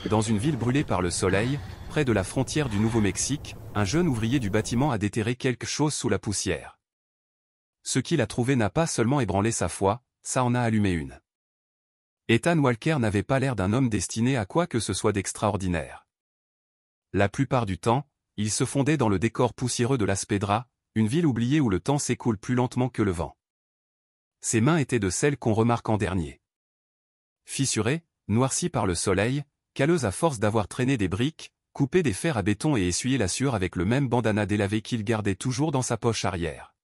Dans une ville brûlée par le soleil, près de la frontière du Nouveau-Mexique, un jeune ouvrier du bâtiment a déterré quelque chose sous la poussière. Ce qu'il a trouvé n'a pas seulement ébranlé sa foi, ça en a allumé une. Ethan Walker n'avait pas l'air d'un homme destiné à quoi que ce soit d'extraordinaire. La plupart du temps, il se fondait dans le décor poussiéreux de Las Pedras, une ville oubliée où le temps s'écoule plus lentement que le vent. Ses mains étaient de celles qu'on remarque en dernier. Fissurées, noircies par le soleil, calleuses à force d'avoir traîné des briques, coupé des fers à béton et essuyé la sueur avec le même bandana délavé qu'il gardait toujours dans sa poche arrière.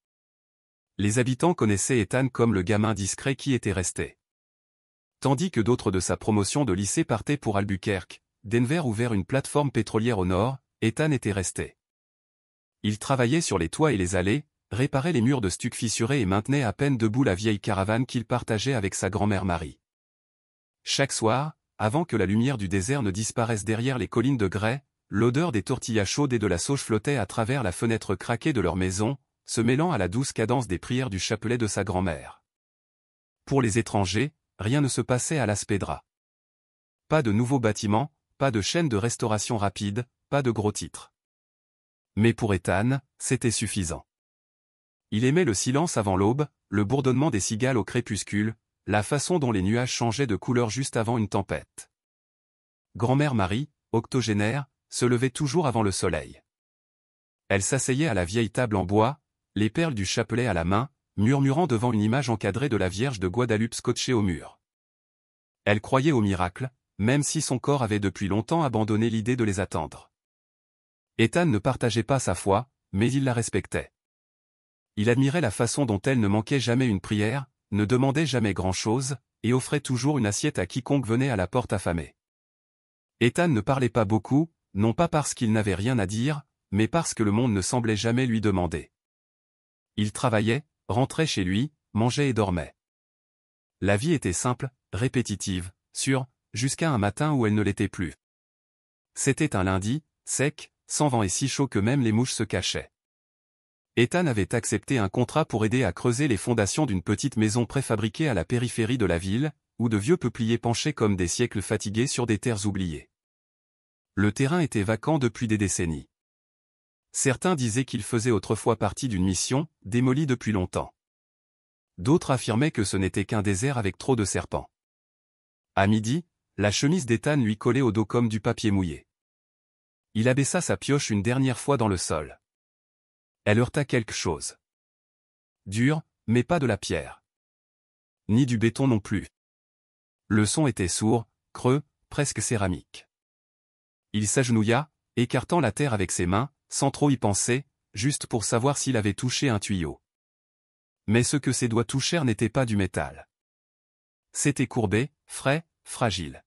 Les habitants connaissaient Ethan comme le gamin discret qui était resté. Tandis que d'autres de sa promotion de lycée partaient pour Albuquerque, Denver ou vers une plateforme pétrolière au nord, Ethan était resté. Il travaillait sur les toits et les allées, réparait les murs de stuc fissurés et maintenait à peine debout la vieille caravane qu'il partageait avec sa grand-mère Marie. Chaque soir, avant que la lumière du désert ne disparaisse derrière les collines de grès, l'odeur des tortillas chaudes et de la sauge flottait à travers la fenêtre craquée de leur maison, se mêlant à la douce cadence des prières du chapelet de sa grand-mère. Pour les étrangers, rien ne se passait à Las Pedras. Pas de nouveaux bâtiments, pas de chaîne de restauration rapide, pas de gros titres. Mais pour Ethan, c'était suffisant. Il aimait le silence avant l'aube, le bourdonnement des cigales au crépuscule, la façon dont les nuages changeaient de couleur juste avant une tempête. Grand-mère Marie, octogénaire, se levait toujours avant le soleil. Elle s'asseyait à la vieille table en bois, les perles du chapelet à la main, murmurant devant une image encadrée de la Vierge de Guadalupe scotchée au mur. Elle croyait aux miracles, même si son corps avait depuis longtemps abandonné l'idée de les attendre. Ethan ne partageait pas sa foi, mais il la respectait. Il admirait la façon dont elle ne manquait jamais une prière, ne demandait jamais grand-chose, et offrait toujours une assiette à quiconque venait à la porte affamé. Ethan ne parlait pas beaucoup, non pas parce qu'il n'avait rien à dire, mais parce que le monde ne semblait jamais lui demander. Il travaillait, rentrait chez lui, mangeait et dormait. La vie était simple, répétitive, sûre, jusqu'à un matin où elle ne l'était plus. C'était un lundi, sec, sans vent et si chaud que même les mouches se cachaient. Ethan avait accepté un contrat pour aider à creuser les fondations d'une petite maison préfabriquée à la périphérie de la ville, où de vieux peupliers penchaient comme des siècles fatigués sur des terres oubliées. Le terrain était vacant depuis des décennies. Certains disaient qu'il faisait autrefois partie d'une mission, démolie depuis longtemps. D'autres affirmaient que ce n'était qu'un désert avec trop de serpents. À midi, la chemise d'Ethan lui collait au dos comme du papier mouillé. Il abaissa sa pioche une dernière fois dans le sol. Elle heurta quelque chose. Dur, mais pas de la pierre. Ni du béton non plus. Le son était sourd, creux, presque céramique. Il s'agenouilla, écartant la terre avec ses mains, sans trop y penser, juste pour savoir s'il avait touché un tuyau. Mais ce que ses doigts touchèrent n'était pas du métal. C'était courbé, frais, fragile.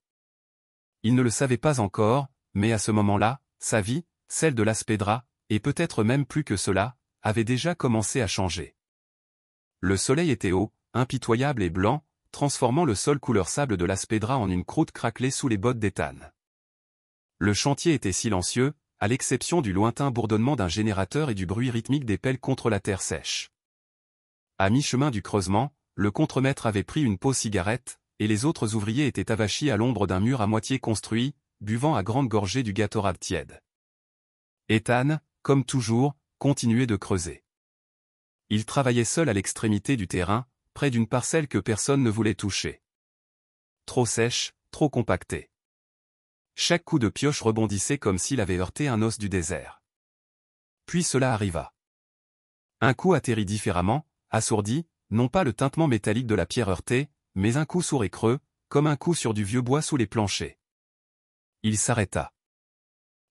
Il ne le savait pas encore, mais à ce moment-là, sa vie, celle de Las Pedras, et peut-être même plus que cela, avait déjà commencé à changer. Le soleil était haut, impitoyable et blanc, transformant le sol couleur sable de Las Pedras en une croûte craquelée sous les bottes d'Ethan. Le chantier était silencieux, à l'exception du lointain bourdonnement d'un générateur et du bruit rythmique des pelles contre la terre sèche. À mi-chemin du creusement, le contremaître avait pris une pause cigarette, et les autres ouvriers étaient avachis à l'ombre d'un mur à moitié construit, buvant à grandes gorgées du Gatorade tiède. Ethan, comme toujours, continuait de creuser. Il travaillait seul à l'extrémité du terrain, près d'une parcelle que personne ne voulait toucher. Trop sèche, trop compactée. Chaque coup de pioche rebondissait comme s'il avait heurté un os du désert. Puis cela arriva. Un coup atterrit différemment, assourdi, non pas le tintement métallique de la pierre heurtée, mais un coup sourd et creux, comme un coup sur du vieux bois sous les planchers. Il s'arrêta.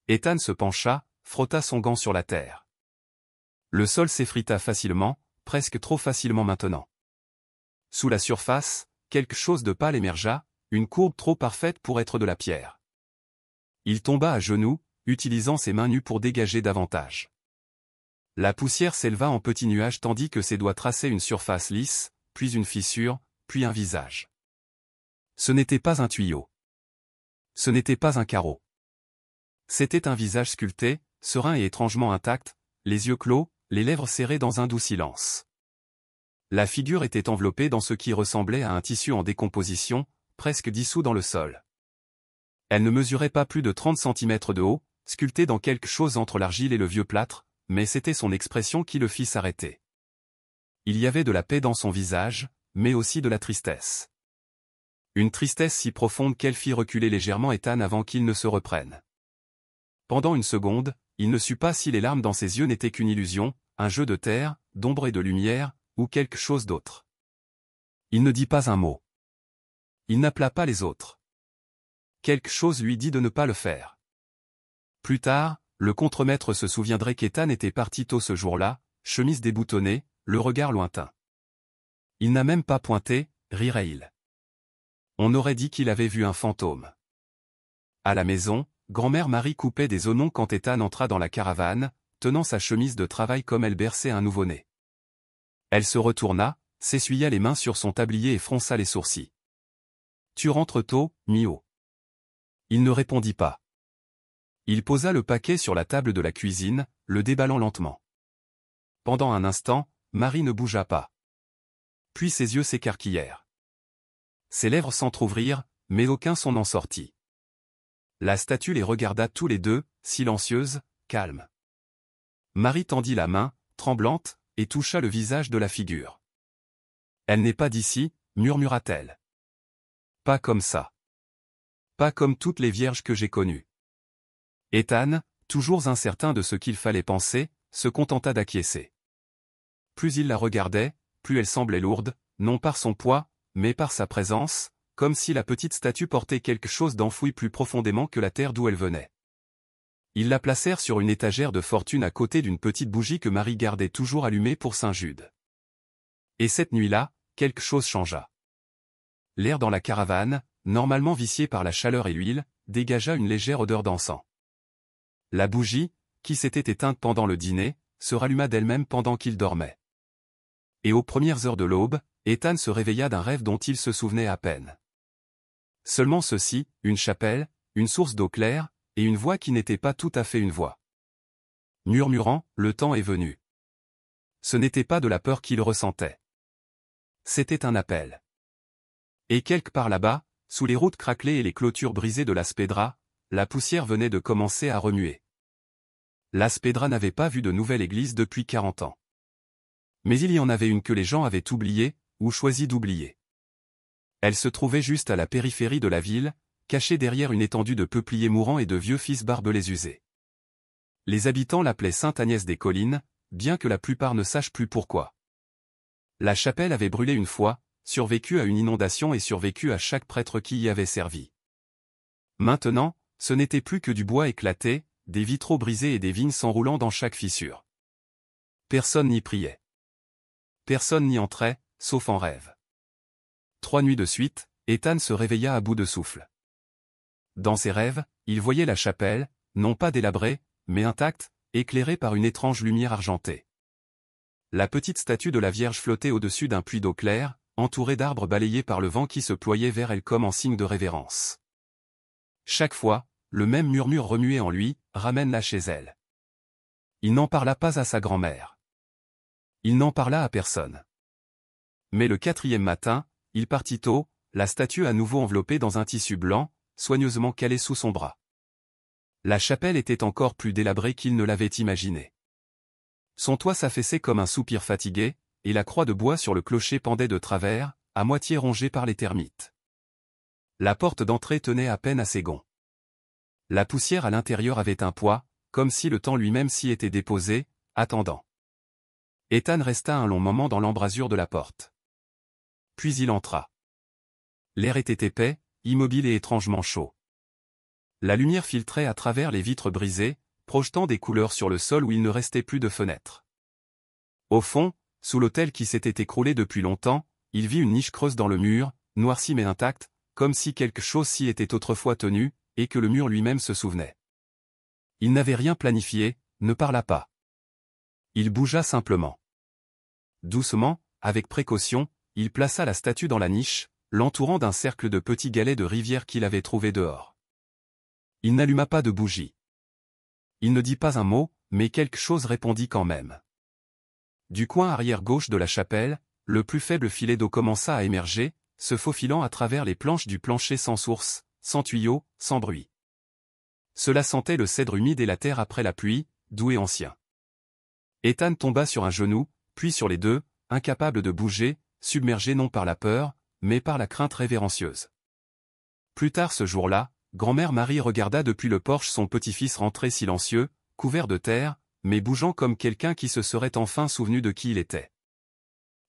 Ethan se pencha, frotta son gant sur la terre. Le sol s'effrita facilement, presque trop facilement maintenant. Sous la surface, quelque chose de pâle émergea, une courbe trop parfaite pour être de la pierre. Il tomba à genoux, utilisant ses mains nues pour dégager davantage. La poussière s'éleva en petits nuages tandis que ses doigts traçaient une surface lisse, puis une fissure, puis un visage. Ce n'était pas un tuyau. Ce n'était pas un carreau. C'était un visage sculpté, serein et étrangement intact, les yeux clos, les lèvres serrées dans un doux silence. La figure était enveloppée dans ce qui ressemblait à un tissu en décomposition, presque dissous dans le sol. Elle ne mesurait pas plus de 30 centimètres de haut, sculptée dans quelque chose entre l'argile et le vieux plâtre, mais c'était son expression qui le fit s'arrêter. Il y avait de la paix dans son visage, mais aussi de la tristesse. Une tristesse si profonde qu'elle fit reculer légèrement Ethan avant qu'il ne se reprenne. Pendant une seconde, il ne sut pas si les larmes dans ses yeux n'étaient qu'une illusion, un jeu de terre, d'ombre et de lumière, ou quelque chose d'autre. Il ne dit pas un mot. Il n'appela pas les autres. Quelque chose lui dit de ne pas le faire. Plus tard, le contremaître se souviendrait qu'Ethan était parti tôt ce jour-là, chemise déboutonnée, le regard lointain. Il n'a même pas pointé, rirait-il. On aurait dit qu'il avait vu un fantôme. À la maison, grand-mère Marie coupait des oignons quand Ethan entra dans la caravane, tenant sa chemise de travail comme elle berçait un nouveau-né. Elle se retourna, s'essuya les mains sur son tablier et fronça les sourcils. « Tu rentres tôt, Mio ?» Il ne répondit pas. Il posa le paquet sur la table de la cuisine, le déballant lentement. Pendant un instant, Marie ne bougea pas. Puis ses yeux s'écarquillèrent. Ses lèvres s'entr'ouvrirent, mais aucun son n'en sortit. La statue les regarda tous les deux, silencieuse, calme. Marie tendit la main, tremblante, et toucha le visage de la figure. « Elle n'est pas d'ici, murmura-t-elle. Pas comme ça. Pas comme toutes les vierges que j'ai connues. » Ethan, toujours incertain de ce qu'il fallait penser, se contenta d'acquiescer. Plus il la regardait, plus elle semblait lourde, non par son poids, mais par sa présence, comme si la petite statue portait quelque chose d'enfoui plus profondément que la terre d'où elle venait. Ils la placèrent sur une étagère de fortune à côté d'une petite bougie que Marie gardait toujours allumée pour Saint-Jude. Et cette nuit-là, quelque chose changea. L'air dans la caravane, normalement vicié par la chaleur et l'huile, dégagea une légère odeur d'encens. La bougie, qui s'était éteinte pendant le dîner, se ralluma d'elle-même pendant qu'il dormait. Et aux premières heures de l'aube, Ethan se réveilla d'un rêve dont il se souvenait à peine. Seulement ceci, une chapelle, une source d'eau claire, et une voix qui n'était pas tout à fait une voix. Murmurant, le temps est venu. Ce n'était pas de la peur qu'il ressentait. C'était un appel. Et quelque part là-bas, sous les routes craquelées et les clôtures brisées de la Spédra, la poussière venait de commencer à remuer. La Spédra n'avait pas vu de nouvelle église depuis 40 ans. Mais il y en avait une que les gens avaient oubliée, ou choisi d'oublier. Elle se trouvait juste à la périphérie de la ville, cachée derrière une étendue de peupliers mourants et de vieux fils barbelés usés. Les habitants l'appelaient Sainte-Agnès-des-Collines, bien que la plupart ne sachent plus pourquoi. La chapelle avait brûlé une fois, survécu à une inondation et survécu à chaque prêtre qui y avait servi. Maintenant, ce n'était plus que du bois éclaté, des vitraux brisés et des vignes s'enroulant dans chaque fissure. Personne n'y priait. Personne n'y entrait, sauf en rêve. 3 nuits de suite, Ethan se réveilla à bout de souffle. Dans ses rêves, il voyait la chapelle, non pas délabrée, mais intacte, éclairée par une étrange lumière argentée. La petite statue de la Vierge flottait au-dessus d'un puits d'eau claire, entourée d'arbres balayés par le vent qui se ployait vers elle comme en signe de révérence. Chaque fois, le même murmure remuait en lui, « Ramène-la chez elle ». Il n'en parla pas à sa grand-mère. Il n'en parla à personne. Mais le 4e matin, il partit tôt, la statue à nouveau enveloppée dans un tissu blanc, soigneusement calé sous son bras. La chapelle était encore plus délabrée qu'il ne l'avait imaginé. Son toit s'affaissait comme un soupir fatigué, et la croix de bois sur le clocher pendait de travers, à moitié rongée par les termites. La porte d'entrée tenait à peine à ses gonds. La poussière à l'intérieur avait un poids, comme si le temps lui-même s'y était déposé, attendant. Ethan resta un long moment dans l'embrasure de la porte. Puis il entra. L'air était épais, immobile et étrangement chaud. La lumière filtrait à travers les vitres brisées, projetant des couleurs sur le sol où il ne restait plus de fenêtres. Au fond, sous l'autel qui s'était écroulé depuis longtemps, il vit une niche creuse dans le mur, noircie mais intacte, comme si quelque chose s'y était autrefois tenu, et que le mur lui-même se souvenait. Il n'avait rien planifié, ne parla pas. Il bougea simplement. Doucement, avec précaution, il plaça la statue dans la niche, l'entourant d'un cercle de petits galets de rivière qu'il avait trouvés dehors. Il n'alluma pas de bougie. Il ne dit pas un mot, mais quelque chose répondit quand même. Du coin arrière-gauche de la chapelle, le plus faible filet d'eau commença à émerger, se faufilant à travers les planches du plancher sans source, sans tuyau, sans bruit. Cela sentait le cèdre humide et la terre après la pluie, doux et ancien. Ethan tomba sur un genou, puis sur les deux, incapable de bouger, submergé non par la peur, mais par la crainte révérencieuse. Plus tard ce jour-là, grand-mère Marie regarda depuis le porche son petit-fils rentrer silencieux, couvert de terre, mais bougeant comme quelqu'un qui se serait enfin souvenu de qui il était.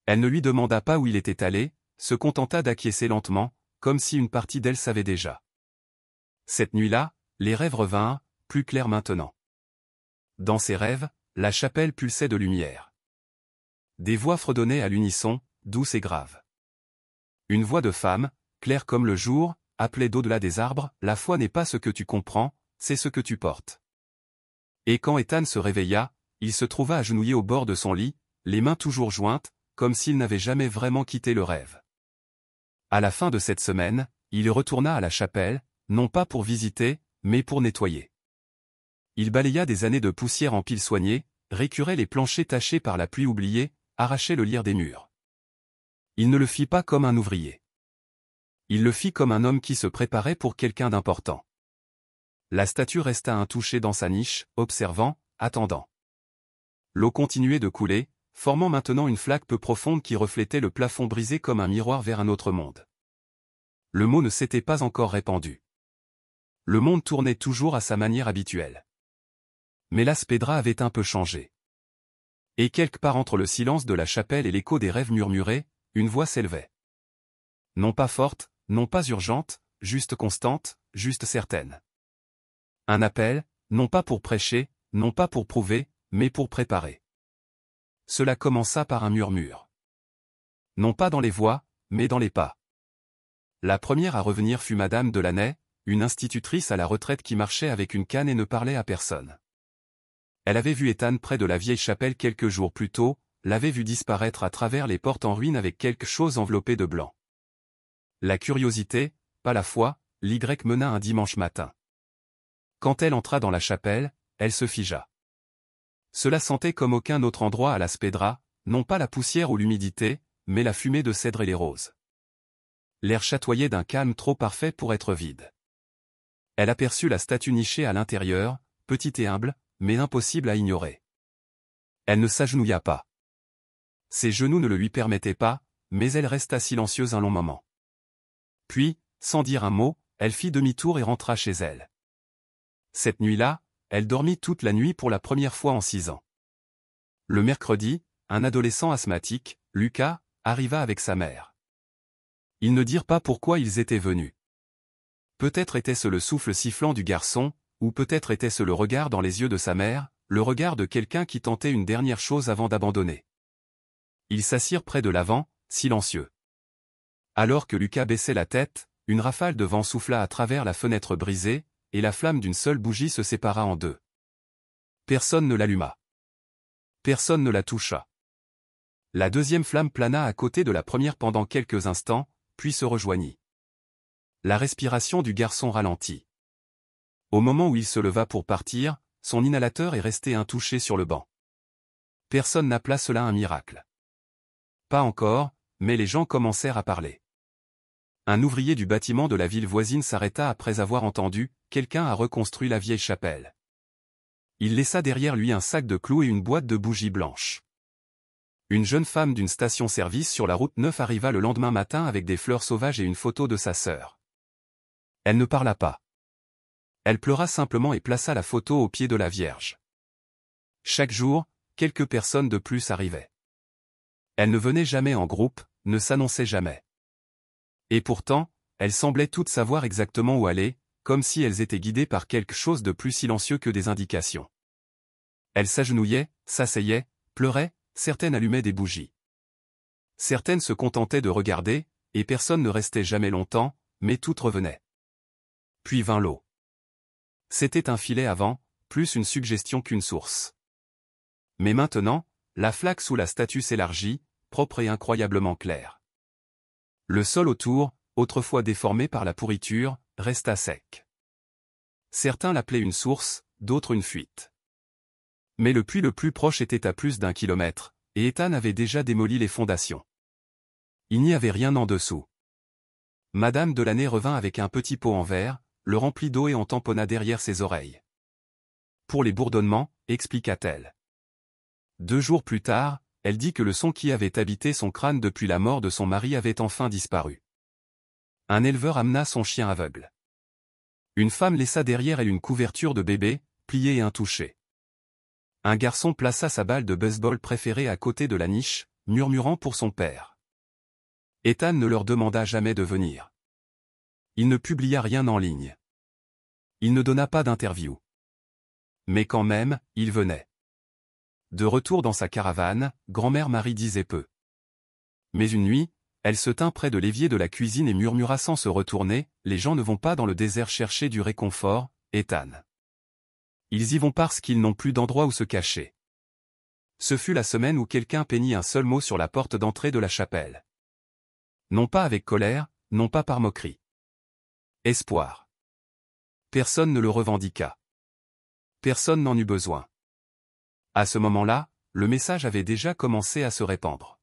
Elle ne lui demanda pas où il était allé, se contenta d'acquiescer lentement, comme si une partie d'elle savait déjà. Cette nuit-là, les rêves revinrent, plus clairs maintenant. Dans ses rêves, la chapelle pulsait de lumière. Des voix fredonnaient à l'unisson, douces et graves. Une voix de femme, claire comme le jour, appelait d'au-delà des arbres, « La foi n'est pas ce que tu comprends, c'est ce que tu portes. » Et quand Ethan se réveilla, il se trouva agenouillé au bord de son lit, les mains toujours jointes, comme s'il n'avait jamais vraiment quitté le rêve. À la fin de cette semaine, il retourna à la chapelle, non pas pour visiter, mais pour nettoyer. Il balaya des années de poussière en piles soignées, récurait les planchers tachés par la pluie oubliée, arrachait le lierre des murs. Il ne le fit pas comme un ouvrier. Il le fit comme un homme qui se préparait pour quelqu'un d'important. La statue resta intouchée dans sa niche, observant, attendant. L'eau continuait de couler, formant maintenant une flaque peu profonde qui reflétait le plafond brisé comme un miroir vers un autre monde. Le mot ne s'était pas encore répandu. Le monde tournait toujours à sa manière habituelle. Mais la Spédra avait un peu changé. Et quelque part entre le silence de la chapelle et l'écho des rêves murmurés, une voix s'élevait. Non pas forte, non pas urgente, juste constante, juste certaine. Un appel, non pas pour prêcher, non pas pour prouver, mais pour préparer. Cela commença par un murmure. Non pas dans les voix, mais dans les pas. La première à revenir fut Madame Delaney, une institutrice à la retraite qui marchait avec une canne et ne parlait à personne. Elle avait vu Ethan près de la vieille chapelle quelques jours plus tôt, l'avait vu disparaître à travers les portes en ruine avec quelque chose enveloppé de blanc. La curiosité, pas la foi, l'Y mena un dimanche matin. Quand elle entra dans la chapelle, elle se figea. Cela sentait comme aucun autre endroit à la Spédra, non pas la poussière ou l'humidité, mais la fumée de cèdre et les roses. L'air chatoyait d'un calme trop parfait pour être vide. Elle aperçut la statue nichée à l'intérieur, petite et humble, mais impossible à ignorer. Elle ne s'agenouilla pas. Ses genoux ne le lui permettaient pas, mais elle resta silencieuse un long moment. Puis, sans dire un mot, elle fit demi-tour et rentra chez elle. Cette nuit-là, elle dormit toute la nuit pour la première fois en 6 ans. Le mercredi, un adolescent asthmatique, Lucas, arriva avec sa mère. Ils ne dirent pas pourquoi ils étaient venus. Peut-être était-ce le souffle sifflant du garçon, ou peut-être était-ce le regard dans les yeux de sa mère, le regard de quelqu'un qui tentait une dernière chose avant d'abandonner. Ils s'assirent près de l'avant, silencieux. Alors que Lucas baissait la tête, une rafale de vent souffla à travers la fenêtre brisée, et la flamme d'une seule bougie se sépara en deux. Personne ne l'alluma. Personne ne la toucha. La deuxième flamme plana à côté de la première pendant quelques instants, puis se rejoignit. La respiration du garçon ralentit. Au moment où il se leva pour partir, son inhalateur est resté intouché sur le banc. Personne n'appela cela un miracle. Pas encore, mais les gens commencèrent à parler. Un ouvrier du bâtiment de la ville voisine s'arrêta après avoir entendu « Quelqu'un a reconstruit la vieille chapelle ». Il laissa derrière lui un sac de clous et une boîte de bougies blanches. Une jeune femme d'une station-service sur la route 9 arriva le lendemain matin avec des fleurs sauvages et une photo de sa sœur. Elle ne parla pas. Elle pleura simplement et plaça la photo au pied de la Vierge. Chaque jour, quelques personnes de plus arrivaient. Elles ne venaient jamais en groupe, ne s'annonçaient jamais. Et pourtant, elles semblaient toutes savoir exactement où aller, comme si elles étaient guidées par quelque chose de plus silencieux que des indications. Elles s'agenouillaient, s'asseyaient, pleuraient, certaines allumaient des bougies. Certaines se contentaient de regarder, et personne ne restait jamais longtemps, mais toutes revenaient. Puis vint l'eau. C'était un filet avant, plus une suggestion qu'une source. Mais maintenant, la flaque sous la statue s'élargit, propre et incroyablement claire. Le sol autour, autrefois déformé par la pourriture, resta sec. Certains l'appelaient une source, d'autres une fuite. Mais le puits le plus proche était à plus d'1 kilomètre, et Ethan avait déjà démoli les fondations. Il n'y avait rien en dessous. Madame Delaney revint avec un petit pot en verre, le remplit d'eau et en tamponna derrière ses oreilles. Pour les bourdonnements, expliqua-t-elle. 2 jours plus tard, elle dit que le son qui avait habité son crâne depuis la mort de son mari avait enfin disparu. Un éleveur amena son chien aveugle. Une femme laissa derrière elle une couverture de bébé, pliée et intouchée. Un garçon plaça sa balle de baseball préférée à côté de la niche, murmurant pour son père. Ethan ne leur demanda jamais de venir. Il ne publia rien en ligne. Il ne donna pas d'interview. Mais quand même, il venait. De retour dans sa caravane, grand-mère Marie disait peu. Mais une nuit, elle se tint près de l'évier de la cuisine et murmura sans se retourner, « Les gens ne vont pas dans le désert chercher du réconfort, Ethan. Ils y vont parce qu'ils n'ont plus d'endroit où se cacher. » Ce fut la semaine où quelqu'un peignit un seul mot sur la porte d'entrée de la chapelle. Non pas avec colère, non pas par moquerie. Espoir. Personne ne le revendiqua. Personne n'en eut besoin. À ce moment-là, le message avait déjà commencé à se répandre.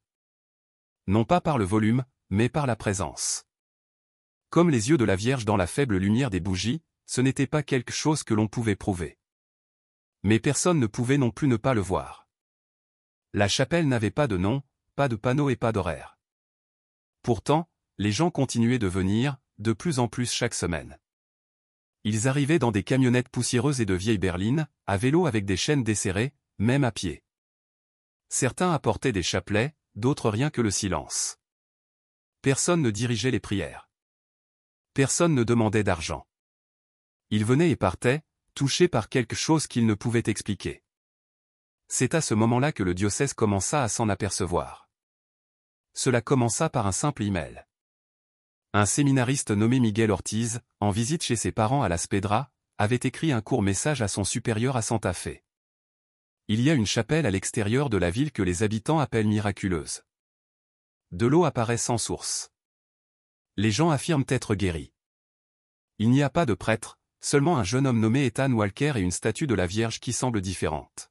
Non pas par le volume, mais par la présence. Comme les yeux de la Vierge dans la faible lumière des bougies, ce n'était pas quelque chose que l'on pouvait prouver. Mais personne ne pouvait non plus ne pas le voir. La chapelle n'avait pas de nom, pas de panneau et pas d'horaire. Pourtant, les gens continuaient de venir, de plus en plus chaque semaine. Ils arrivaient dans des camionnettes poussiéreuses et de vieilles berlines, à vélo avec des chaînes desserrées, même à pied. Certains apportaient des chapelets, d'autres rien que le silence. Personne ne dirigeait les prières. Personne ne demandait d'argent. Ils venaient et partaient, touchés par quelque chose qu'ils ne pouvaient expliquer. C'est à ce moment-là que le diocèse commença à s'en apercevoir. Cela commença par un simple email. Un séminariste nommé Miguel Ortiz, en visite chez ses parents à Las Pedras, avait écrit un court message à son supérieur à Santa Fe. Il y a une chapelle à l'extérieur de la ville que les habitants appellent miraculeuse. De l'eau apparaît sans source. Les gens affirment être guéris. Il n'y a pas de prêtre, seulement un jeune homme nommé Ethan Walker et une statue de la Vierge qui semble différente.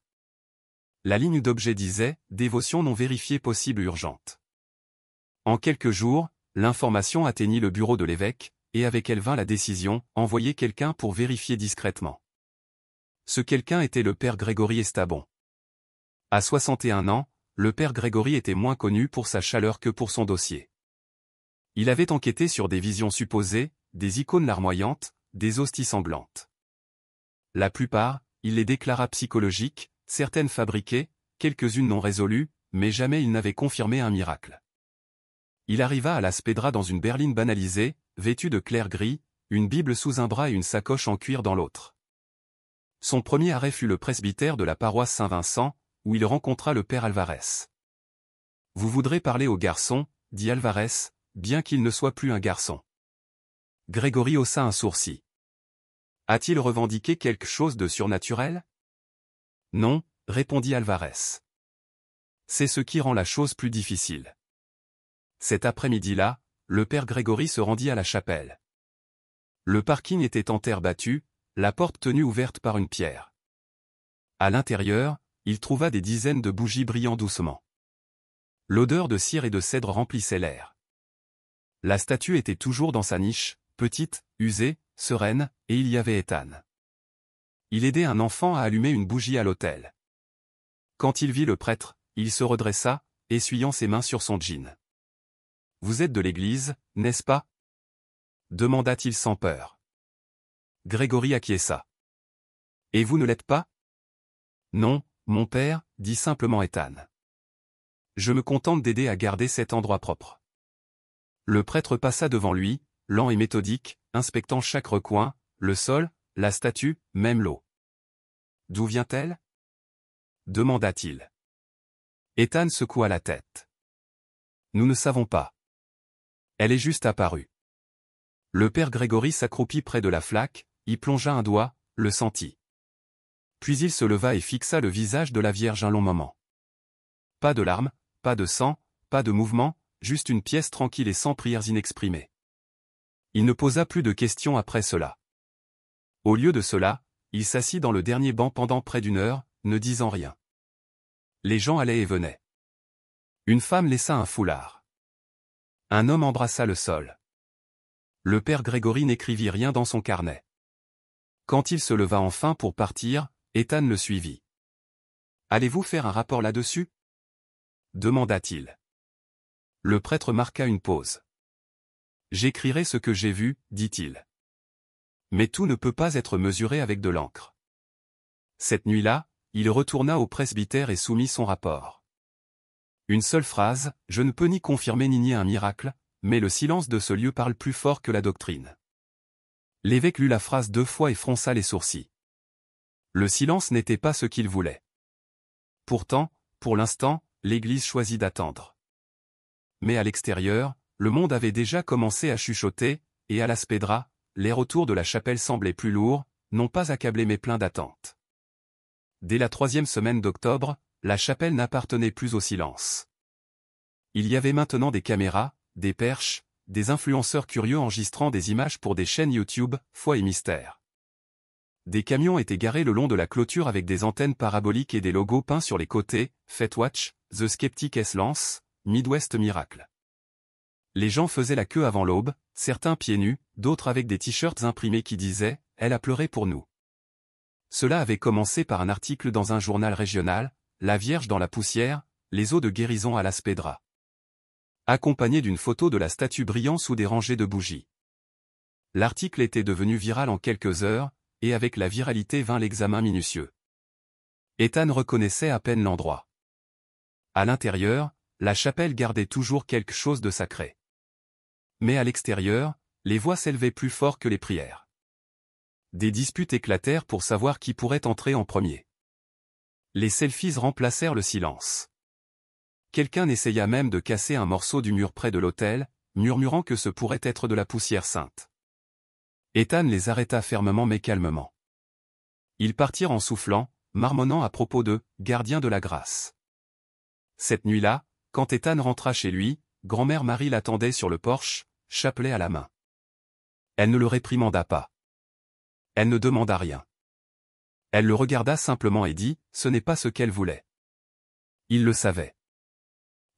La ligne d'objet disait « Dévotion non vérifiée possible urgente ». En quelques jours, l'information atteignit le bureau de l'évêque, et avec elle vint la décision, envoyer quelqu'un pour vérifier discrètement. Ce quelqu'un était le père Grégory Estabon. À 61 ans, le père Grégory était moins connu pour sa chaleur que pour son dossier. Il avait enquêté sur des visions supposées, des icônes larmoyantes, des hosties sanglantes. La plupart, il les déclara psychologiques, certaines fabriquées, quelques-unes non résolues, mais jamais il n'avait confirmé un miracle. Il arriva à Las Pedras dans une berline banalisée, vêtue de clair gris, une Bible sous un bras et une sacoche en cuir dans l'autre. Son premier arrêt fut le presbytère de la paroisse Saint-Vincent, où il rencontra le père Alvarez. « Vous voudrez parler au garçon, dit Alvarez, bien qu'il ne soit plus un garçon. » Grégory haussa un sourcil. A-t-il revendiqué quelque chose de surnaturel? Non, répondit Alvarez. C'est ce qui rend la chose plus difficile. Cet après-midi-là, le père Grégory se rendit à la chapelle. Le parking était en terre battue, la porte tenue ouverte par une pierre. À l'intérieur, il trouva des dizaines de bougies brillant doucement. L'odeur de cire et de cèdre remplissait l'air. La statue était toujours dans sa niche, petite, usée, sereine, et il y avait Ethan. Il aidait un enfant à allumer une bougie à l'autel. Quand il vit le prêtre, il se redressa, essuyant ses mains sur son jean. « Vous êtes de l'église, n'est-ce pas » demanda-t-il sans peur. Grégory acquiesça. « Et vous ne l'êtes pas » ? Non, mon père, dit simplement Ethan. Je me contente d'aider à garder cet endroit propre. Le prêtre passa devant lui, lent et méthodique, inspectant chaque recoin, le sol, la statue, même l'eau. D'où vient-elle? Demanda-t-il. Ethan secoua la tête. Nous ne savons pas. Elle est juste apparue. Le père Grégory s'accroupit près de la flaque, y plongea un doigt, le sentit. Puis il se leva et fixa le visage de la Vierge un long moment. Pas de larmes, pas de sang, pas de mouvement, juste une pièce tranquille et sans prières inexprimées. Il ne posa plus de questions après cela. Au lieu de cela, il s'assit dans le dernier banc pendant près d'1 heure, ne disant rien. Les gens allaient et venaient. Une femme laissa un foulard. Un homme embrassa le sol. Le père Grégory n'écrivit rien dans son carnet. Quand il se leva enfin pour partir, Ethan le suivit. « Allez-vous faire un rapport là-dessus » demanda-t-il. Le prêtre marqua une pause. « J'écrirai ce que j'ai vu, dit-il. Mais tout ne peut pas être mesuré avec de l'encre. » Cette nuit-là, il retourna au presbytère et soumit son rapport. Une seule phrase, « Je ne peux ni confirmer ni nier un miracle, mais le silence de ce lieu parle plus fort que la doctrine. » L'évêque lut la phrase 2 fois et fronça les sourcils. Le silence n'était pas ce qu'il voulait. Pourtant, pour l'instant, l'Église choisit d'attendre. Mais à l'extérieur, le monde avait déjà commencé à chuchoter, et à la Spédra, l'air autour de la chapelle semblait plus lourd, non pas accablé mais plein d'attente. Dès la 3e semaine d'octobre, la chapelle n'appartenait plus au silence. Il y avait maintenant des caméras, des perches, des influenceurs curieux enregistrant des images pour des chaînes YouTube, Foi et Mystère. Des camions étaient garés le long de la clôture avec des antennes paraboliques et des logos peints sur les côtés, Faith Watch, The Skeptic S Lance, Midwest Miracle. Les gens faisaient la queue avant l'aube, certains pieds nus, d'autres avec des t-shirts imprimés qui disaient « Elle a pleuré pour nous ». Cela avait commencé par un article dans un journal régional, La Vierge dans la poussière, les eaux de guérison à la Spédra. Accompagné d'une photo de la statue brillant sous des rangées de bougies. L'article était devenu viral en quelques heures, et avec la viralité vint l'examen minutieux. Ethan reconnaissait à peine l'endroit. À l'intérieur, la chapelle gardait toujours quelque chose de sacré. Mais à l'extérieur, les voix s'élevaient plus fort que les prières. Des disputes éclatèrent pour savoir qui pourrait entrer en premier. Les selfies remplacèrent le silence. Quelqu'un essaya même de casser un morceau du mur près de l'autel, murmurant que ce pourrait être de la poussière sainte. Ethan les arrêta fermement mais calmement. Ils partirent en soufflant, marmonnant à propos de « gardien de la grâce ». Cette nuit-là, quand Ethan rentra chez lui, grand-mère Marie l'attendait sur le porche, chapelet à la main. Elle ne le réprimanda pas. Elle ne demanda rien. Elle le regarda simplement et dit « Ce n'est pas ce qu'elle voulait ». Il le savait.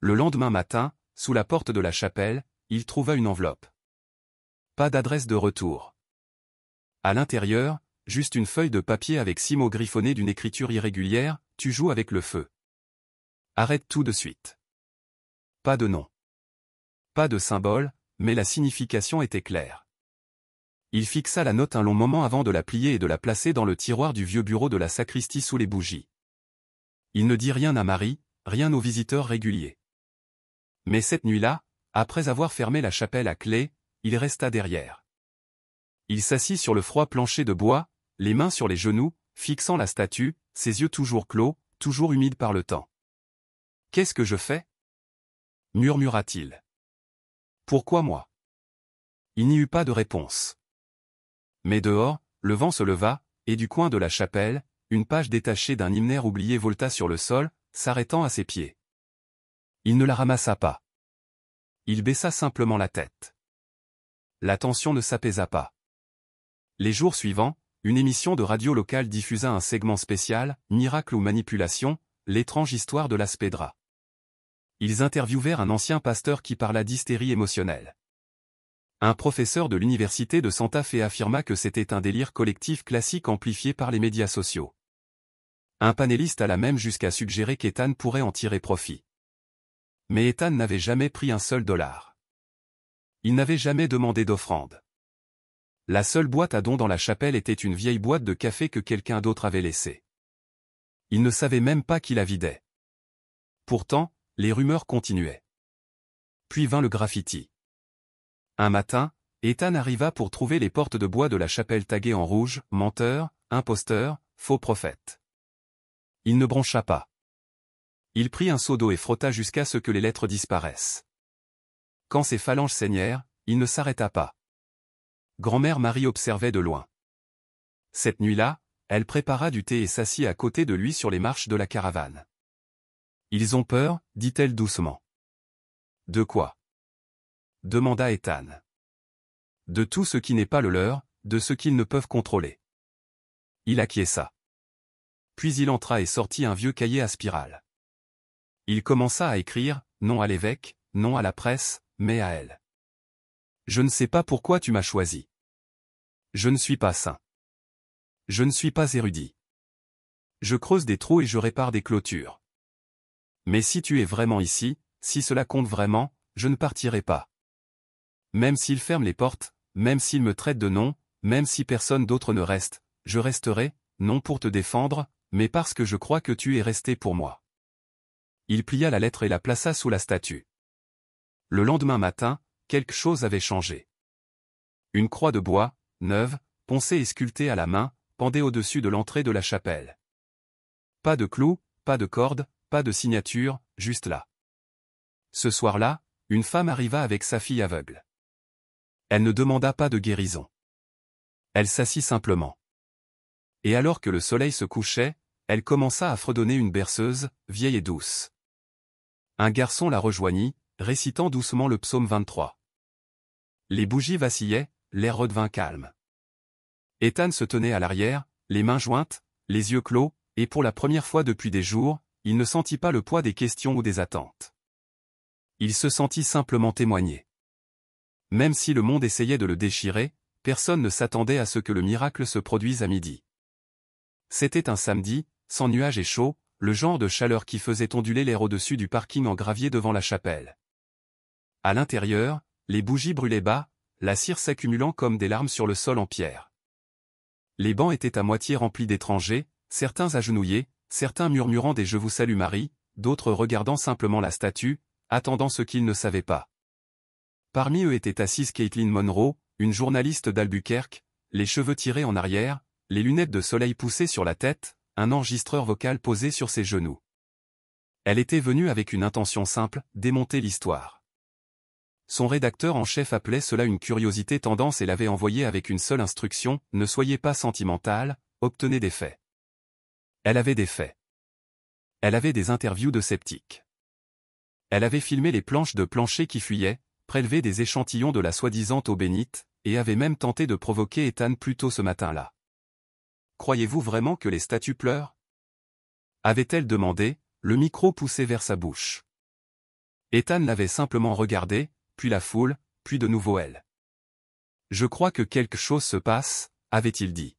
Le lendemain matin, sous la porte de la chapelle, il trouva une enveloppe. Pas d'adresse de retour. À l'intérieur, juste une feuille de papier avec 6 mots griffonnés d'une écriture irrégulière, « Tu joues avec le feu. Arrête tout de suite. » Pas de nom. Pas de symbole, mais la signification était claire. Il fixa la note un long moment avant de la plier et de la placer dans le tiroir du vieux bureau de la sacristie sous les bougies. Il ne dit rien à Marie, rien aux visiteurs réguliers. Mais cette nuit-là, après avoir fermé la chapelle à clé, il resta derrière. Il s'assit sur le froid plancher de bois, les mains sur les genoux, fixant la statue, ses yeux toujours clos, toujours humides par le temps. « Qu'est-ce que je fais » murmura-t-il. « Pourquoi moi » Il n'y eut pas de réponse. Mais dehors, le vent se leva, et du coin de la chapelle, une page détachée d'un hymnaire oublié volta sur le sol, s'arrêtant à ses pieds. Il ne la ramassa pas. Il baissa simplement la tête. La tension ne s'apaisa pas. Les jours suivants, une émission de radio locale diffusa un segment spécial, Miracle ou manipulation, l'étrange histoire de la Spédra. Ils interviewèrent un ancien pasteur qui parla d'hystérie émotionnelle. Un professeur de l'université de Santa Fe affirma que c'était un délire collectif classique amplifié par les médias sociaux. Un panéliste alla même jusqu'à suggérer qu'Ethan pourrait en tirer profit. Mais Ethan n'avait jamais pris un seul dollar. Il n'avait jamais demandé d'offrande. La seule boîte à dons dans la chapelle était une vieille boîte de café que quelqu'un d'autre avait laissée. Il ne savait même pas qui la vidait. Pourtant, les rumeurs continuaient. Puis vint le graffiti. Un matin, Ethan arriva pour trouver les portes de bois de la chapelle taguées en rouge, « Menteur, imposteur, faux prophète ». Il ne broncha pas. Il prit un seau d'eau et frotta jusqu'à ce que les lettres disparaissent. Quand ses phalanges saignèrent, il ne s'arrêta pas. Grand-mère Marie observait de loin. Cette nuit-là, elle prépara du thé et s'assit à côté de lui sur les marches de la caravane. « Ils ont peur, dit-elle doucement. »« De quoi » demanda Ethan. « De tout ce qui n'est pas le leur, de ce qu'ils ne peuvent contrôler. » Il acquiesça. Puis il entra et sortit un vieux cahier à spirale. Il commença à écrire, non à l'évêque, non à la presse, mais à elle. Je ne sais pas pourquoi tu m'as choisi. Je ne suis pas saint. Je ne suis pas érudit. Je creuse des trous et je répare des clôtures. Mais si tu es vraiment ici, si cela compte vraiment, je ne partirai pas. Même s'il ferme les portes, même s'il me traite de nom, même si personne d'autre ne reste, je resterai, non pour te défendre, mais parce que je crois que tu es resté pour moi. Il plia la lettre et la plaça sous la statue. Le lendemain matin, quelque chose avait changé. Une croix de bois, neuve, poncée et sculptée à la main, pendait au-dessus de l'entrée de la chapelle. Pas de clous, pas de cordes, pas de signature, juste là. Ce soir-là, une femme arriva avec sa fille aveugle. Elle ne demanda pas de guérison. Elle s'assit simplement. Et alors que le soleil se couchait, elle commença à fredonner une berceuse, vieille et douce. Un garçon la rejoignit, récitant doucement le psaume 23. Les bougies vacillaient, l'air redevint calme. Ethan se tenait à l'arrière, les mains jointes, les yeux clos, et pour la première fois depuis des jours, il ne sentit pas le poids des questions ou des attentes. Il se sentit simplement témoigner. Même si le monde essayait de le déchirer, personne ne s'attendait à ce que le miracle se produise à midi. C'était un samedi, sans nuages et chaud, le genre de chaleur qui faisait onduler l'air au-dessus du parking en gravier devant la chapelle. À l'intérieur, les bougies brûlaient bas, la cire s'accumulant comme des larmes sur le sol en pierre. Les bancs étaient à moitié remplis d'étrangers, certains agenouillés, certains murmurant des « Je vous salue Marie », d'autres regardant simplement la statue, attendant ce qu'ils ne savaient pas. Parmi eux était assise Caitlin Monroe, une journaliste d'Albuquerque, les cheveux tirés en arrière, les lunettes de soleil poussées sur la tête, un enregistreur vocal posé sur ses genoux. Elle était venue avec une intention simple, démonter l'histoire. Son rédacteur en chef appelait cela une curiosité tendance et l'avait envoyée avec une seule instruction, ne soyez pas sentimental, obtenez des faits. Elle avait des faits. Elle avait des interviews de sceptiques. Elle avait filmé les planches de plancher qui fuyaient, prélevé des échantillons de la soi-disant eau bénite, et avait même tenté de provoquer Ethan plus tôt ce matin-là. Croyez-vous vraiment que les statues pleurent? Avait-elle demandé, le micro poussé vers sa bouche. Ethan l'avait simplement regardé, puis la foule, puis de nouveau elle. Je crois que quelque chose se passe, avait-il dit.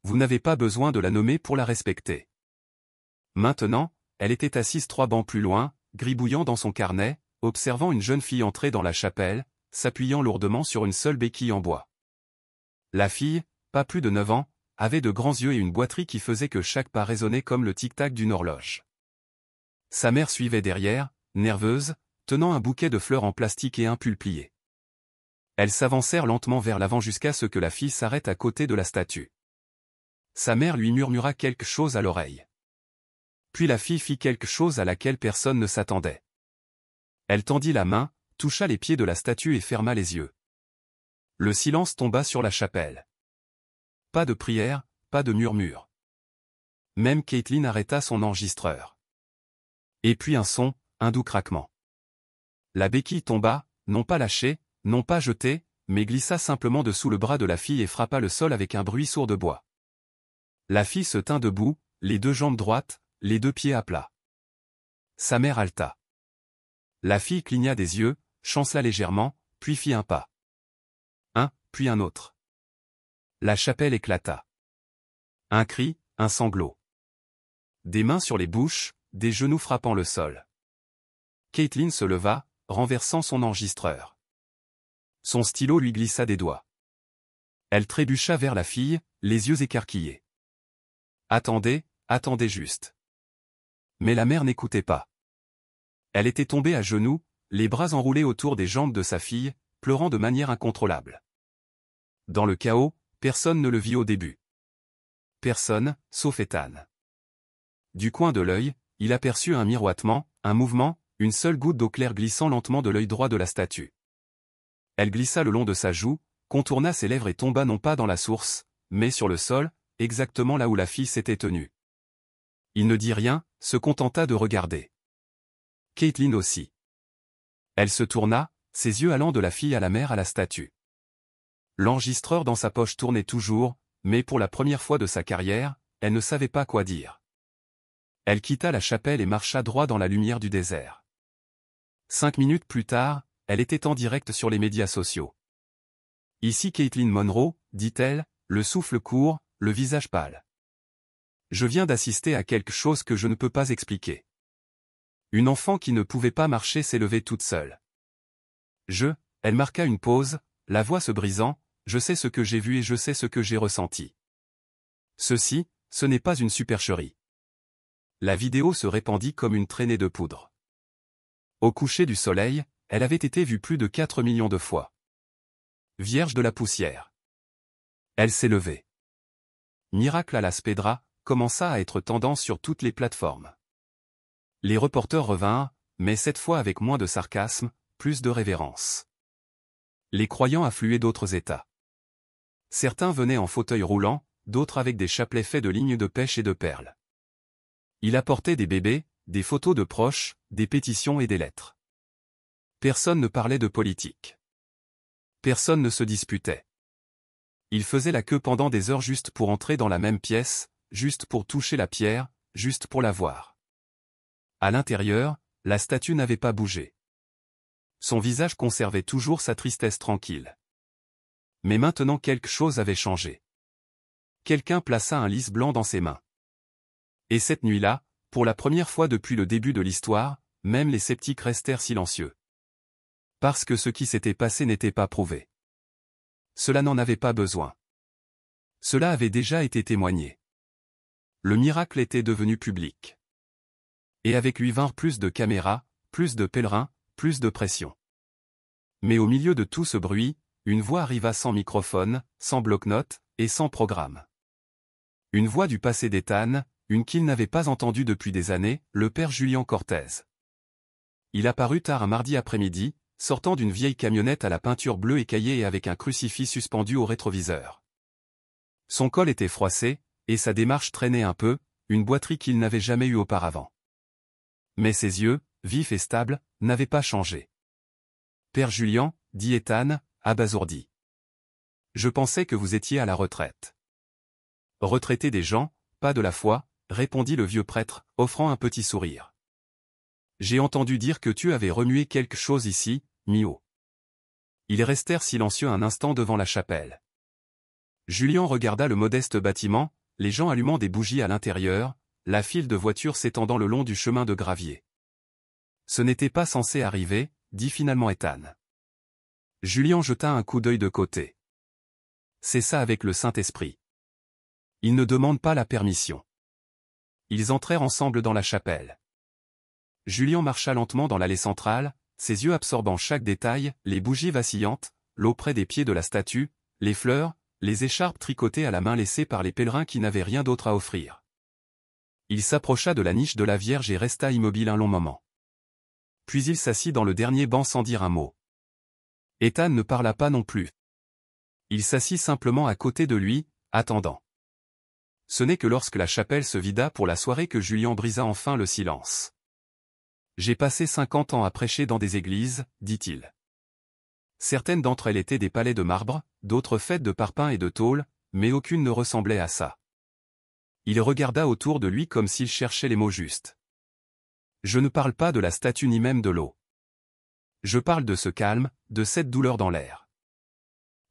Vous n'avez pas besoin de la nommer pour la respecter. Maintenant, elle était assise 3 bancs plus loin, gribouillant dans son carnet, observant une jeune fille entrer dans la chapelle, s'appuyant lourdement sur une seule béquille en bois. La fille, pas plus de 9 ans, avait de grands yeux et une boiterie qui faisait que chaque pas résonnait comme le tic-tac d'une horloge. Sa mère suivait derrière, nerveuse, tenant un bouquet de fleurs en plastique et un pull plié. Elles s'avancèrent lentement vers l'avant jusqu'à ce que la fille s'arrête à côté de la statue. Sa mère lui murmura quelque chose à l'oreille. Puis la fille fit quelque chose à laquelle personne ne s'attendait. Elle tendit la main, toucha les pieds de la statue et ferma les yeux. Le silence tomba sur la chapelle. Pas de prière, pas de murmure. Même Caitlin arrêta son enregistreur. Et puis un son, un doux craquement. La béquille tomba, non pas lâchée, non pas jetée, mais glissa simplement dessous le bras de la fille et frappa le sol avec un bruit sourd de bois. La fille se tint debout, les 2 jambes droites, les 2 pieds à plat. Sa mère haleta. La fille cligna des yeux, chancela légèrement, puis fit un pas. Un, puis un autre. La chapelle éclata. Un cri, un sanglot. Des mains sur les bouches, des genoux frappant le sol. Caitlin se leva, renversant son enregistreur. Son stylo lui glissa des doigts. Elle trébucha vers la fille, les yeux écarquillés. Attendez, attendez juste. Mais la mère n'écoutait pas. Elle était tombée à genoux, les bras enroulés autour des jambes de sa fille, pleurant de manière incontrôlable. Dans le chaos, personne ne le vit au début. Personne, sauf Ethan. Du coin de l'œil, il aperçut un miroitement, un mouvement, une seule goutte d'eau claire glissant lentement de l'œil droit de la statue. Elle glissa le long de sa joue, contourna ses lèvres et tomba non pas dans la source, mais sur le sol, exactement là où la fille s'était tenue. Il ne dit rien, se contenta de regarder. Caitlin aussi. Elle se tourna, ses yeux allant de la fille à la mère à la statue. L'enregistreur dans sa poche tournait toujours, mais pour la première fois de sa carrière, elle ne savait pas quoi dire. Elle quitta la chapelle et marcha droit dans la lumière du désert. 5 minutes plus tard, elle était en direct sur les médias sociaux. Ici Caitlin Monroe, dit-elle, le souffle court, le visage pâle. Je viens d'assister à quelque chose que je ne peux pas expliquer. Une enfant qui ne pouvait pas marcher s'est levée toute seule. Elle marqua une pause, la voix se brisant, je sais ce que j'ai vu et je sais ce que j'ai ressenti. Ceci, ce n'est pas une supercherie. La vidéo se répandit comme une traînée de poudre. Au coucher du soleil, elle avait été vue plus de 4 millions de fois. Vierge de la poussière. Elle s'est levée. Miracle à la Spedra commença à être tendance sur toutes les plateformes. Les reporters revinrent, mais cette fois avec moins de sarcasme, plus de révérence. Les croyants affluaient d'autres États. Certains venaient en fauteuil roulant, d'autres avec des chapelets faits de lignes de pêche et de perles. Il apportait des bébés, des photos de proches, des pétitions et des lettres. Personne ne parlait de politique. Personne ne se disputait. Il faisait la queue pendant des heures juste pour entrer dans la même pièce, juste pour toucher la pierre, juste pour la voir. À l'intérieur, la statue n'avait pas bougé. Son visage conservait toujours sa tristesse tranquille. Mais maintenant quelque chose avait changé. Quelqu'un plaça un lys blanc dans ses mains. Et cette nuit-là, pour la première fois depuis le début de l'histoire, même les sceptiques restèrent silencieux. Parce que ce qui s'était passé n'était pas prouvé. Cela n'en avait pas besoin. Cela avait déjà été témoigné. Le miracle était devenu public. Et avec lui vinrent plus de caméras, plus de pèlerins, plus de pression. Mais au milieu de tout ce bruit, une voix arriva sans microphone, sans bloc-notes, et sans programme. Une voix du passé d'Ethan, une qu'il n'avait pas entendue depuis des années, le père Julian Cortez. Il apparut tard un mardi après-midi, sortant d'une vieille camionnette à la peinture bleue écaillée et avec un crucifix suspendu au rétroviseur. Son col était froissé, et sa démarche traînait un peu, une boiterie qu'il n'avait jamais eue auparavant. Mais ses yeux, vifs et stables, n'avaient pas changé. « Père Julian, dit Ethan, abasourdi. Je pensais que vous étiez à la retraite. » « Retraité des gens, pas de la foi, » répondit le vieux prêtre, offrant un petit sourire. « J'ai entendu dire que tu avais remué quelque chose ici, Mio. » Ils restèrent silencieux un instant devant la chapelle. Julian regarda le modeste bâtiment, les gens allumant des bougies à l'intérieur, la file de voitures s'étendant le long du chemin de gravier. Ce n'était pas censé arriver, dit finalement Ethan. Julian jeta un coup d'œil de côté. C'est ça avec le Saint-Esprit. Il ne demande pas la permission. Ils entrèrent ensemble dans la chapelle. Julian marcha lentement dans l'allée centrale, ses yeux absorbant chaque détail, les bougies vacillantes, l'eau près des pieds de la statue, les fleurs, les écharpes tricotées à la main laissées par les pèlerins qui n'avaient rien d'autre à offrir. Il s'approcha de la niche de la Vierge et resta immobile un long moment. Puis il s'assit dans le dernier banc sans dire un mot. Ethan ne parla pas non plus. Il s'assit simplement à côté de lui, attendant. Ce n'est que lorsque la chapelle se vida pour la soirée que Julian brisa enfin le silence. « J'ai passé 50 ans à prêcher dans des églises, dit-il. Certaines d'entre elles étaient des palais de marbre, d'autres faites de parpaing et de tôle, mais aucune ne ressemblait à ça. » Il regarda autour de lui comme s'il cherchait les mots justes. « Je ne parle pas de la statue ni même de l'eau. Je parle de ce calme, de cette douleur dans l'air.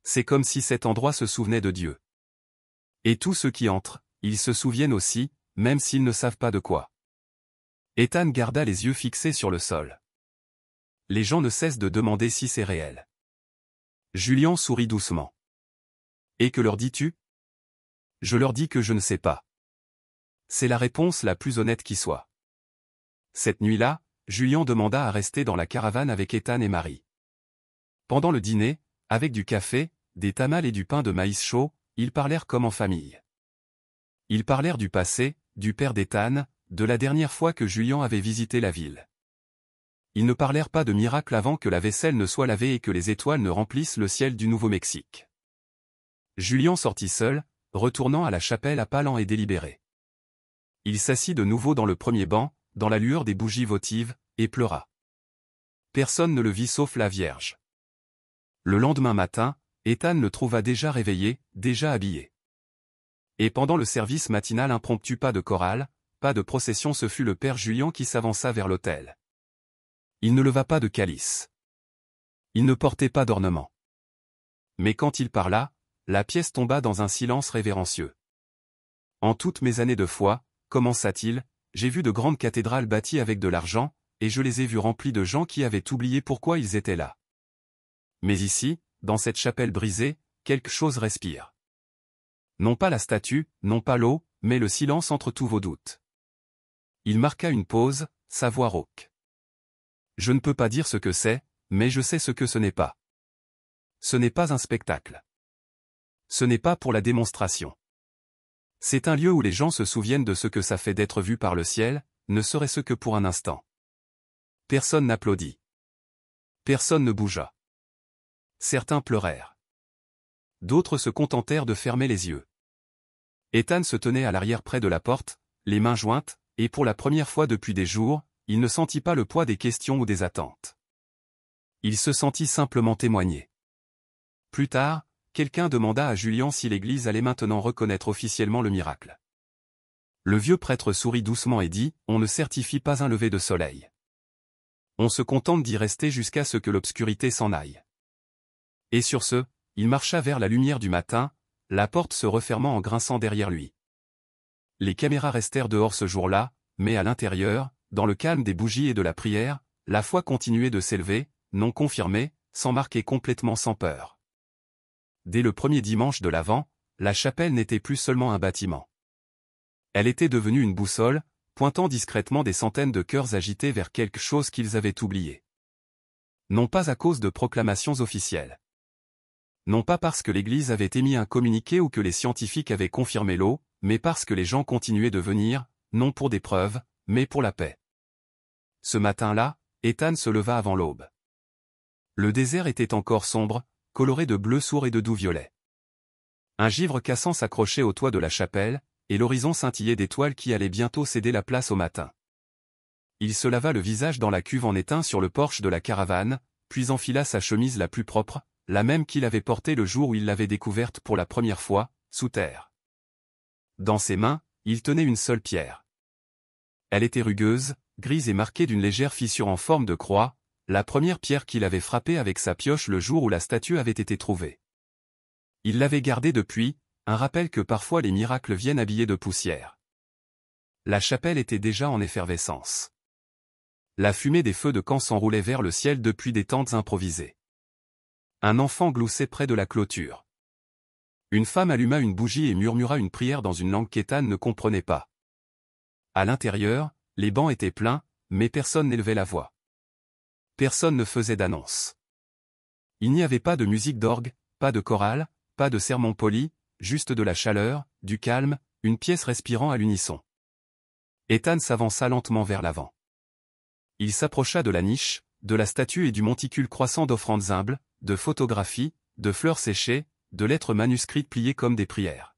C'est comme si cet endroit se souvenait de Dieu. Et tous ceux qui entrent, ils se souviennent aussi, même s'ils ne savent pas de quoi. » Ethan garda les yeux fixés sur le sol. Les gens ne cessent de demander si c'est réel. Julian sourit doucement. « Et que leur dis-tu ? » ?»« Je leur dis que je ne sais pas. » C'est la réponse la plus honnête qui soit. Cette nuit-là, Julian demanda à rester dans la caravane avec Ethan et Marie. Pendant le dîner, avec du café, des tamales et du pain de maïs chaud, ils parlèrent comme en famille. Ils parlèrent du passé, du père d'Ethan, de la dernière fois que Julian avait visité la ville. Ils ne parlèrent pas de miracle avant que la vaisselle ne soit lavée et que les étoiles ne remplissent le ciel du Nouveau-Mexique. Julian sortit seul, retournant à la chapelle à pas lents et délibéré. Il s'assit de nouveau dans le premier banc, dans la lueur des bougies votives, et pleura. Personne ne le vit sauf la Vierge. Le lendemain matin, Ethan le trouva déjà réveillé, déjà habillé. Et pendant le service matinal impromptu, pas de chorale, pas de procession, ce fut le père Julian qui s'avança vers l'autel. Il ne leva pas de calice. Il ne portait pas d'ornement. Mais quand il parla, la pièce tomba dans un silence révérencieux. En toutes mes années de foi, commença-t-il, j'ai vu de grandes cathédrales bâties avec de l'argent, et je les ai vues remplies de gens qui avaient oublié pourquoi ils étaient là. Mais ici, dans cette chapelle brisée, quelque chose respire. Non pas la statue, non pas l'eau, mais le silence entre tous vos doutes. Il marqua une pause, sa voix rauque. Je ne peux pas dire ce que c'est, mais je sais ce que ce n'est pas. Ce n'est pas un spectacle. Ce n'est pas pour la démonstration. C'est un lieu où les gens se souviennent de ce que ça fait d'être vu par le ciel, ne serait-ce que pour un instant. Personne n'applaudit. Personne ne bougea. Certains pleurèrent. D'autres se contentèrent de fermer les yeux. Ethan se tenait à l'arrière près de la porte, les mains jointes, et pour la première fois depuis des jours, il ne sentit pas le poids des questions ou des attentes. Il se sentit simplement témoigner. Plus tard, quelqu'un demanda à Julian si l'Église allait maintenant reconnaître officiellement le miracle. Le vieux prêtre sourit doucement et dit, « On ne certifie pas un lever de soleil. On se contente d'y rester jusqu'à ce que l'obscurité s'en aille. » Et sur ce, il marcha vers la lumière du matin, la porte se refermant en grinçant derrière lui. Les caméras restèrent dehors ce jour-là, mais à l'intérieur, dans le calme des bougies et de la prière, la foi continuait de s'élever, non confirmée, sans marquer complètement sans peur. Dès le premier dimanche de l'Avent, la chapelle n'était plus seulement un bâtiment. Elle était devenue une boussole, pointant discrètement des centaines de cœurs agités vers quelque chose qu'ils avaient oublié. Non pas à cause de proclamations officielles. Non pas parce que l'Église avait émis un communiqué ou que les scientifiques avaient confirmé l'eau, mais parce que les gens continuaient de venir, non pour des preuves, mais pour la paix. Ce matin-là, Ethan se leva avant l'aube. Le désert était encore sombre, coloré de bleu sourd et de doux violet. Un givre cassant s'accrochait au toit de la chapelle, et l'horizon scintillait d'étoiles qui allaient bientôt céder la place au matin. Il se lava le visage dans la cuve en étain sur le porche de la caravane, puis enfila sa chemise la plus propre, la même qu'il avait portée le jour où il l'avait découverte pour la première fois, sous terre. Dans ses mains, il tenait une seule pierre. Elle était rugueuse, grise et marquée d'une légère fissure en forme de croix, la première pierre qu'il avait frappée avec sa pioche le jour où la statue avait été trouvée. Il l'avait gardée depuis, un rappel que parfois les miracles viennent habillés de poussière. La chapelle était déjà en effervescence. La fumée des feux de camp s'enroulait vers le ciel depuis des tentes improvisées. Un enfant gloussait près de la clôture. Une femme alluma une bougie et murmura une prière dans une langue qu'Ethan ne comprenait pas. À l'intérieur, les bancs étaient pleins, mais personne n'élevait la voix. Personne ne faisait d'annonce. Il n'y avait pas de musique d'orgue, pas de chorale, pas de sermon poli, juste de la chaleur, du calme, une pièce respirant à l'unisson. Ethan s'avança lentement vers l'avant. Il s'approcha de la niche, de la statue et du monticule croissant d'offrandes humbles, de photographies, de fleurs séchées, de lettres manuscrites pliées comme des prières.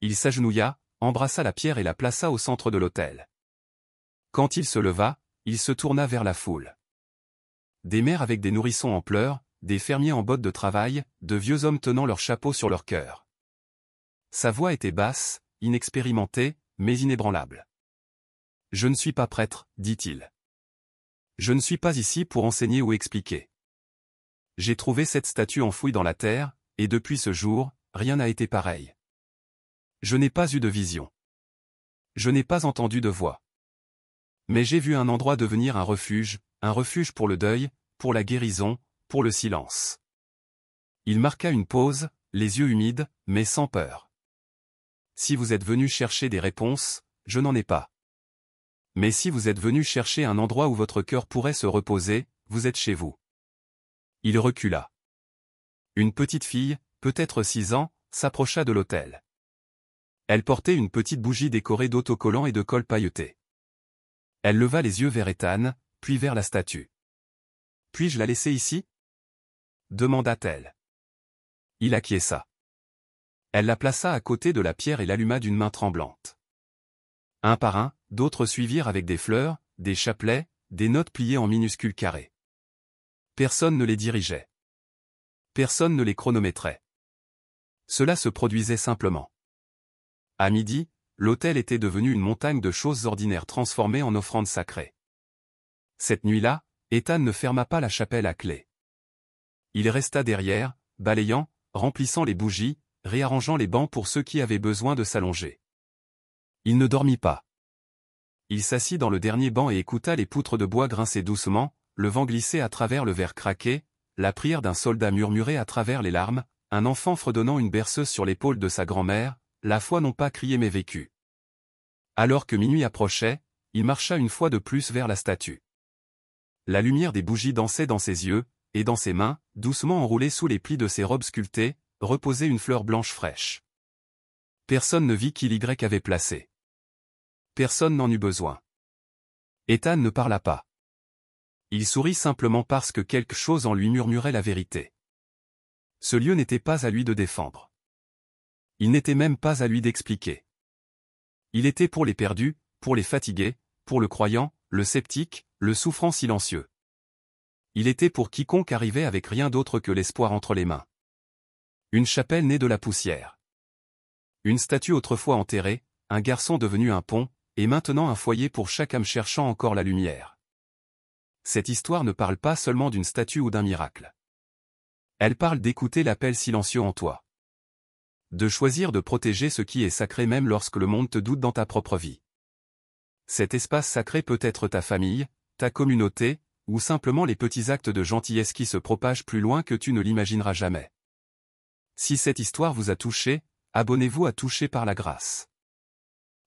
Il s'agenouilla, embrassa la pierre et la plaça au centre de l'autel. Quand il se leva, il se tourna vers la foule. Des mères avec des nourrissons en pleurs, des fermiers en bottes de travail, de vieux hommes tenant leurs chapeaux sur leur cœur. Sa voix était basse, inexpérimentée, mais inébranlable. « Je ne suis pas prêtre, dit-il. Je ne suis pas ici pour enseigner ou expliquer. J'ai trouvé cette statue enfouie dans la terre, et depuis ce jour, rien n'a été pareil. Je n'ai pas eu de vision. Je n'ai pas entendu de voix. Mais j'ai vu un endroit devenir un refuge pour le deuil, pour la guérison, pour le silence. » Il marqua une pause, les yeux humides, mais sans peur. « Si vous êtes venu chercher des réponses, je n'en ai pas. Mais si vous êtes venu chercher un endroit où votre cœur pourrait se reposer, vous êtes chez vous. » Il recula. Une petite fille, peut-être 6 ans, s'approcha de l'autel. Elle portait une petite bougie décorée d'autocollants et de colle pailleté. Elle leva les yeux vers Ethan, puis vers la statue. « Puis-je la laisser ici ?» demanda-t-elle. Il acquiesça. Elle la plaça à côté de la pierre et l'alluma d'une main tremblante. Un par un, d'autres suivirent avec des fleurs, des chapelets, des notes pliées en minuscules carrés. Personne ne les dirigeait. Personne ne les chronométrait. Cela se produisait simplement. À midi, l'autel était devenu une montagne de choses ordinaires transformées en offrandes sacrées. Cette nuit-là, Ethan ne ferma pas la chapelle à clé. Il resta derrière, balayant, remplissant les bougies, réarrangeant les bancs pour ceux qui avaient besoin de s'allonger. Il ne dormit pas. Il s'assit dans le dernier banc et écouta les poutres de bois grincer doucement, le vent glisser à travers le verre craqué, la prière d'un soldat murmurer à travers les larmes, un enfant fredonnant une berceuse sur l'épaule de sa grand-mère, la foi non pas criée mais vécue. Alors que minuit approchait, il marcha une fois de plus vers la statue. La lumière des bougies dansait dans ses yeux, et dans ses mains, doucement enroulées sous les plis de ses robes sculptées, reposait une fleur blanche fraîche. Personne ne vit qui l'Y avait placée. Personne n'en eut besoin. Ethan ne parla pas. Il sourit simplement parce que quelque chose en lui murmurait la vérité. Ce lieu n'était pas à lui de défendre. Il n'était même pas à lui d'expliquer. Il était pour les perdus, pour les fatigués, pour le croyant, le sceptique, le souffrant silencieux. Il était pour quiconque arrivait avec rien d'autre que l'espoir entre les mains. Une chapelle née de la poussière. Une statue autrefois enterrée, un garçon devenu un pont, et maintenant un foyer pour chaque âme cherchant encore la lumière. Cette histoire ne parle pas seulement d'une statue ou d'un miracle. Elle parle d'écouter l'appel silencieux en toi. De choisir de protéger ce qui est sacré même lorsque le monde te doute dans ta propre vie. Cet espace sacré peut être ta famille, ta communauté, ou simplement les petits actes de gentillesse qui se propagent plus loin que tu ne l'imagineras jamais. Si cette histoire vous a touché, abonnez-vous à Touché par la grâce.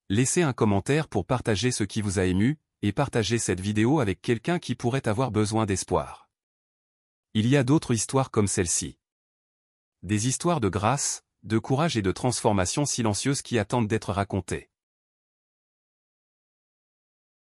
Laissez un commentaire pour partager ce qui vous a ému, et partagez cette vidéo avec quelqu'un qui pourrait avoir besoin d'espoir. Il y a d'autres histoires comme celle-ci. Des histoires de grâce, de courage et de transformation silencieuse qui attendent d'être racontées.